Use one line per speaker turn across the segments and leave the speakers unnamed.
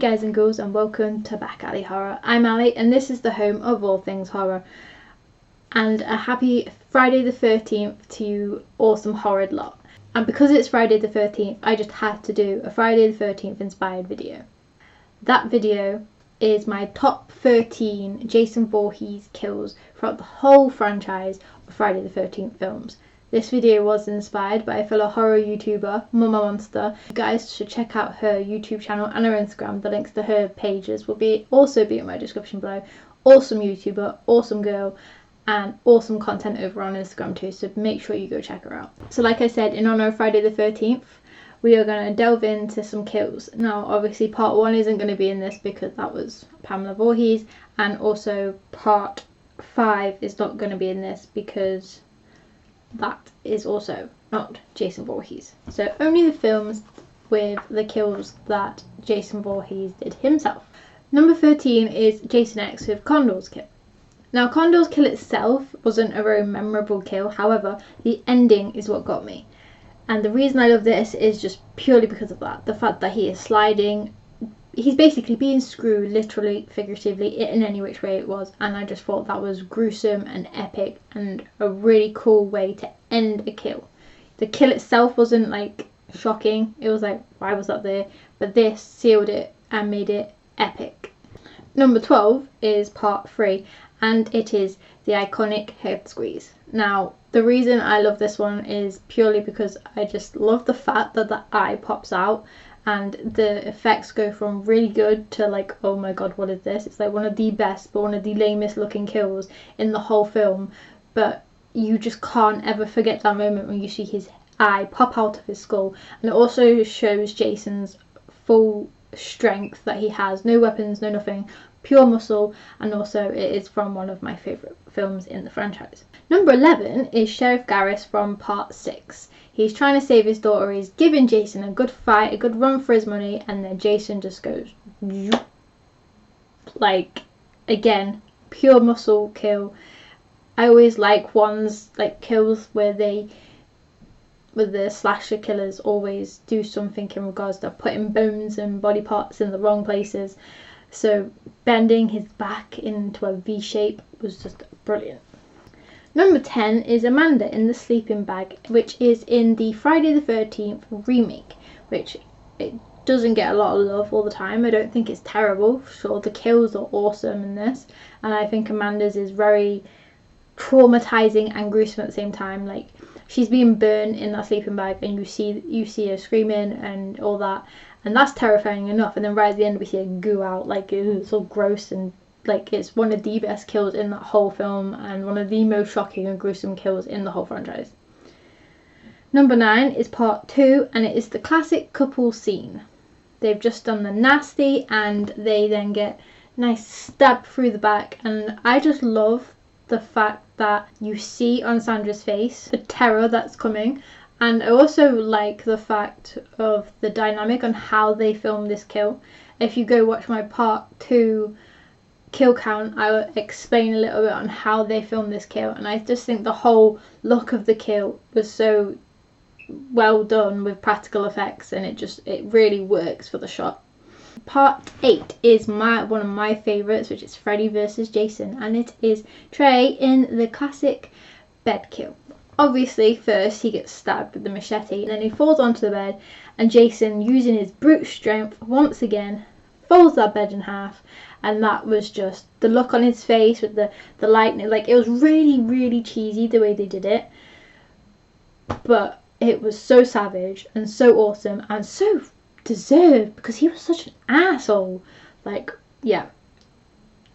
guys and girls, and welcome to BackAlly Horror. I'm Ali and this is the home of all things horror. And a happy Friday the 13th to you awesome Horrid lot. And because it's Friday the 13th, I just had to do a Friday the 13th inspired video. That video is my top 13 Jason Voorhees kills throughout the whole franchise of Friday the 13th films. This video was inspired by a fellow horror YouTuber, Mama Monster. You guys should check out her YouTube channel and her Instagram. The links to her pages will also be in my description below. Awesome YouTuber, awesome girl, and awesome content over on Instagram too, so make sure you go check her out. So like I said, in honor of Friday the 13th, we are going to delve into some kills. Now obviously part 1 isn't going to be in this because that was Pamela Voorhees, and also part 5 is not going to be in this because that is also not Jason Voorhees. So only the films with the kills that Jason Voorhees did himself. Number 13 is Jason X with Condor's kill. Now Condor's kill itself wasn't a very memorable kill, however the ending is what got me. And the reason I love this is just purely because of that. The fact that he is sliding, he's basically being screwed, literally, figuratively, in any which way it was, and I just thought that was gruesome and epic and a really cool way to end a kill. The kill itself wasn't like shocking, it was like, why was that there? But this sealed it and made it epic. Number 12 is part 3, and it is the iconic head squeeze. Now the reason I love this one is purely because I just love the fact that the eye pops out and the effects go from really good to like, oh my god, what is this? It's like one of the best but one of the lamest looking kills in the whole film, but you just can't ever forget that moment when you see his eye pop out of his skull. And it also shows Jason's full strength that he has, no weapons, no nothing, pure muscle, and also it is from one of my favourite films in the franchise. Number 11 is Sheriff Garris from part 6. He's trying to save his daughter, he's giving Jason a good fight, a good run for his money, and then Jason just goes like, again, pure muscle kill. I always like ones like kills where the slasher killers always do something in regards to putting bones and body parts in the wrong places. So bending his back into a V shape was just brilliant. Number 10 is Amanda in the sleeping bag, which is in the Friday the 13th remake, which it doesn't get a lot of love all the time. I don't think it's terrible. Sure, the kills are awesome in this, and I think Amanda's is very traumatizing and gruesome at the same time. Like, she's being burned in that sleeping bag and you see her screaming and all that, and that's terrifying enough, and then right at the end we see her goo out, like it's all gross, and like it's one of the best kills in that whole film and one of the most shocking and gruesome kills in the whole franchise. Number 9 is part 2, and it is the classic couple scene. They've just done the nasty and they then get nice stab through the back, and I just love the fact that you see on Sandra's face the terror that's coming. And I also like the fact of the dynamic on how they filmed this kill. If you go watch my part 2 kill count, I will explain a little bit on how they filmed this kill, and I just think the whole look of the kill was so well done with practical effects, and it really works for the shot. Part 8 is one of my favourites, which is Freddy vs Jason, and it is Trey in the classic bed kill. Obviously first he gets stabbed with the machete, and then he falls onto the bed, and Jason, using his brute strength once again, folds that bed in half. And that was just the look on his face with the lightning. Like, it was really cheesy the way they did it, but it was so savage and so awesome and so deserved because he was such an asshole. Like, yeah,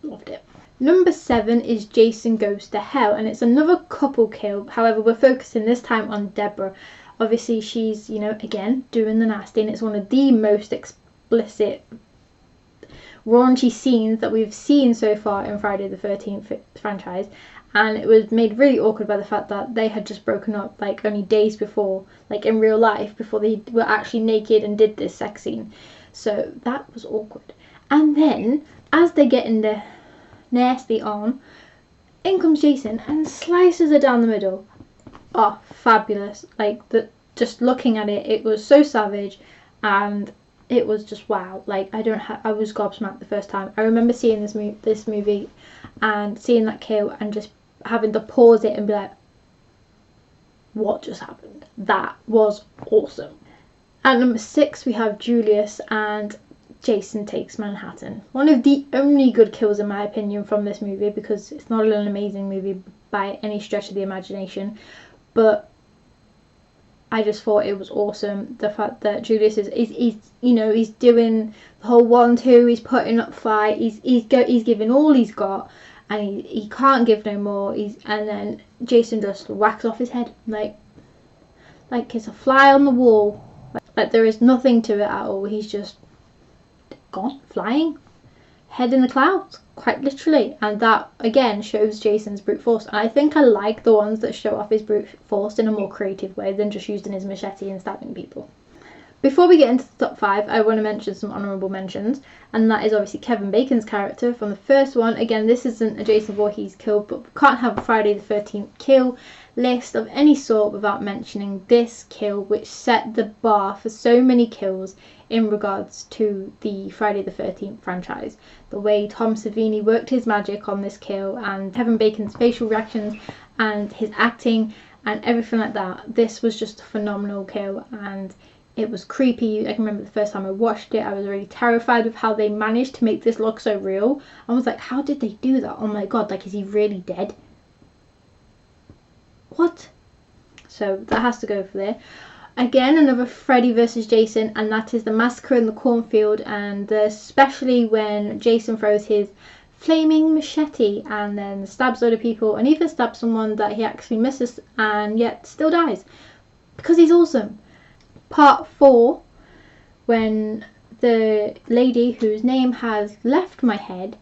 loved it. Number 7 is Jason Goes to Hell, and it's another couple kill. However, we're focusing this time on Deborah. Obviously she's, you know, again doing the nasty, and it's one of the most explicit raunchy scenes that we've seen so far in Friday the 13th franchise, and it was made really awkward by the fact that they had just broken up like only days before, like in real life, before they were actually naked and did this sex scene. So that was awkward. And then as they get in the nasty on, in comes Jason and slices her down the middle. Oh, fabulous. Like, just looking at it, it was so savage, and it was just wow. Like, I was gobsmacked the first time. I remember seeing this movie and seeing that kill and just having to pause it and be like, what just happened? That was awesome. At number 6 we have Julius and Jason Takes Manhattan. One of the only good kills in my opinion from this movie, because it's not an amazing movie by any stretch of the imagination, but I just thought it was awesome. The fact that Julius is you know, he's doing the whole 1-2, he's putting up fight, he's giving all he's got, and he can't give no more. And then Jason just whacks off his head like it's a fly on the wall. Like there is nothing to it at all. He's just gone, flying, head in the clouds, quite literally. And that again shows Jason's brute force. And I think I like the ones that show off his brute force in a more creative way than just using his machete and stabbing people. Before we get into the top 5, I want to mention some honourable mentions, and that is obviously Kevin Bacon's character from the first one. Again, this isn't a Jason Voorhees kill, but we can't have a Friday the 13th kill list of any sort without mentioning this kill, which set the bar for so many kills in regards to the Friday the 13th franchise. The way Tom Savini worked his magic on this kill, and Kevin Bacon's facial reactions and his acting and everything like that. This was just a phenomenal kill, and it was creepy. I can remember the first time I watched it, I was really terrified of how they managed to make this look so real. I was like, how did they do that? Oh my god, like, is he really dead? What? So that has to go for there. Again, another Freddy versus Jason, and that is the Massacre in the Cornfield, and especially when Jason throws his flaming machete and then stabs other people, and even stabs someone that he actually misses and yet still dies, because he's awesome. Part 4, when the lady whose name has left my head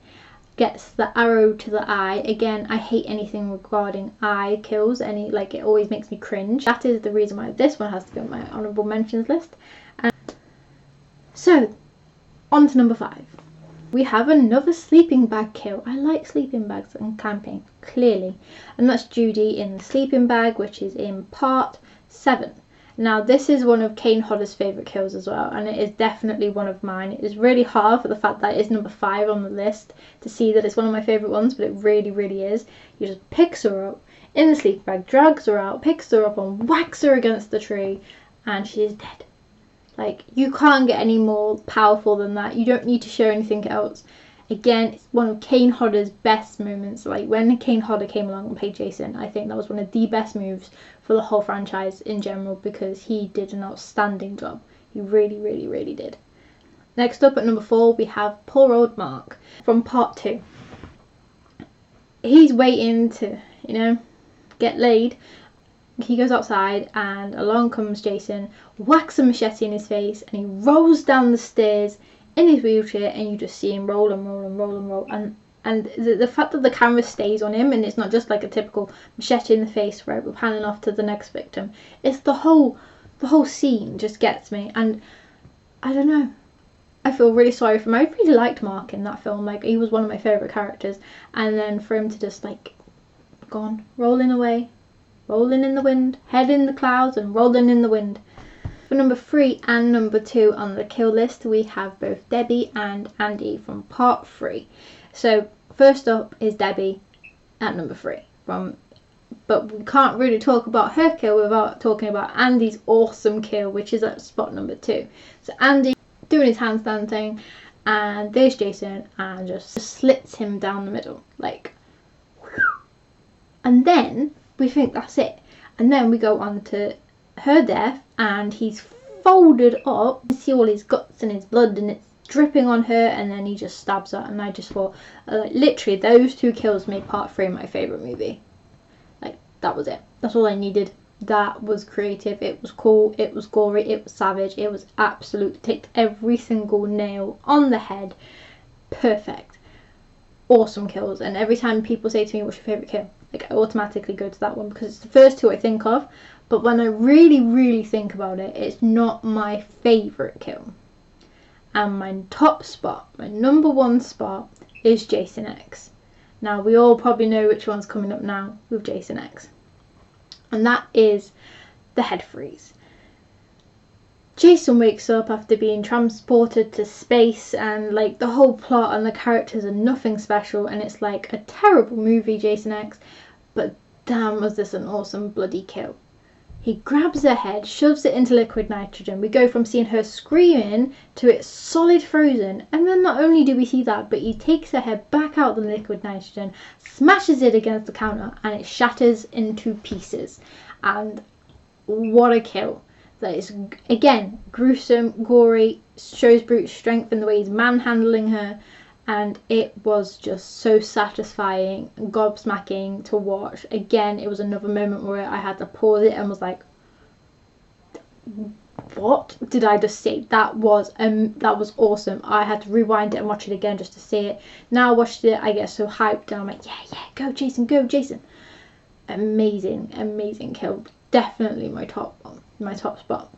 gets the arrow to the eye. Again, I hate anything regarding eye kills, it always makes me cringe. That is the reason why this one has to be on my honourable mentions list. And so, on to number 5. We have another sleeping bag kill. I like sleeping bags in camping, clearly. And that's Judy in the sleeping bag, which is in part 7. Now, this is one of Kane Hodder's favourite kills as well, and it is definitely one of mine. It is really hard for the fact that it is number 5 on the list to see that it's one of my favourite ones, but it really, really is. He just picks her up in the sleeping bag, drags her out, picks her up and whacks her against the tree, and she is dead. Like, you can't get any more powerful than that. You don't need to show anything else. Again, it's one of Kane Hodder's best moments. Like, when Kane Hodder came along and played Jason, I think that was one of the best moves for the whole franchise in general, because he did an outstanding job. He really, really, really did. Next up at number 4, we have poor old Mark from part 2. He's waiting to, get laid. He goes outside and along comes Jason, whacks a machete in his face, and he rolls down the stairs in his wheelchair, and you just see him roll and roll and roll and roll, and the fact that the camera stays on him and it's not just like a typical machete in the face, right, we're panning off to the next victim. It's the whole scene just gets me, and I don't know, I feel really sorry for him. I really liked Mark in that film. Like, he was one of my favourite characters, and then for him to just like gone, rolling away, rolling in the wind, head in the clouds and rolling in the wind. For number 3 and number 2 on the kill list, we have both Debbie and Andy from part 3. So first up is Debbie at number 3. But we can't really talk about her kill without talking about Andy's awesome kill, which is at spot number 2. So Andy doing his handstand thing, and there's Jason, and just slits him down the middle, like, and then we think that's it, and then we go on to her death, and he's folded up. You see all his guts and his blood, and it's dripping on her, and then he just stabs her. And I just thought, literally, those 2 kills made part 3 my favourite movie. Like, that was it. That's all I needed. That was creative. It was cool. It was gory. It was savage. It was absolute. Ticked every single nail on the head. Perfect. Awesome kills. And every time people say to me, what's your favourite kill? Like, I automatically go to that one, because it's the first 2 I think of. But when I really, really think about it, it's not my favourite kill. And my top spot, my number 1 spot, is Jason X. Now, we all probably know which one's coming up now with Jason X. And that is the head freeze. Jason wakes up after being transported to space, and like the whole plot and the characters are nothing special, and it's like a terrible movie, Jason X, but damn was this an awesome bloody kill. He grabs her head, shoves it into liquid nitrogen. We go from seeing her screaming to it solid frozen, and then not only do we see that, but he takes her head back out of the liquid nitrogen, smashes it against the counter, and it shatters into pieces. And what a kill. That is, again, gruesome, gory, shows brute strength in the way he's manhandling her, and it was just so satisfying, gobsmacking to watch. Again, it was another moment where I had to pause it and was like, what did I just see? That was awesome. I had to rewind it and watch it again just to see it. Now I watched it, I get so hyped and I'm like, yeah, go Jason, go Jason. Amazing kill. Definitely my top spot.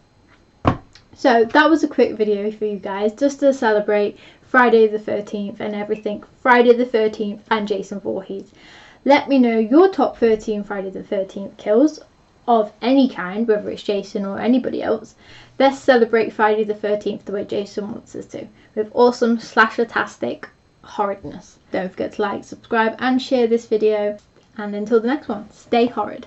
So that was a quick video for you guys, just to celebrate Friday the 13th and everything Friday the 13th and Jason Voorhees. Let me know your top 13 Friday the 13th kills of any kind, whether it's Jason or anybody else. Let's celebrate Friday the 13th the way Jason wants us to, with awesome slasher-tastic horridness. Don't forget to like, subscribe and share this video, and until the next one, stay horrid.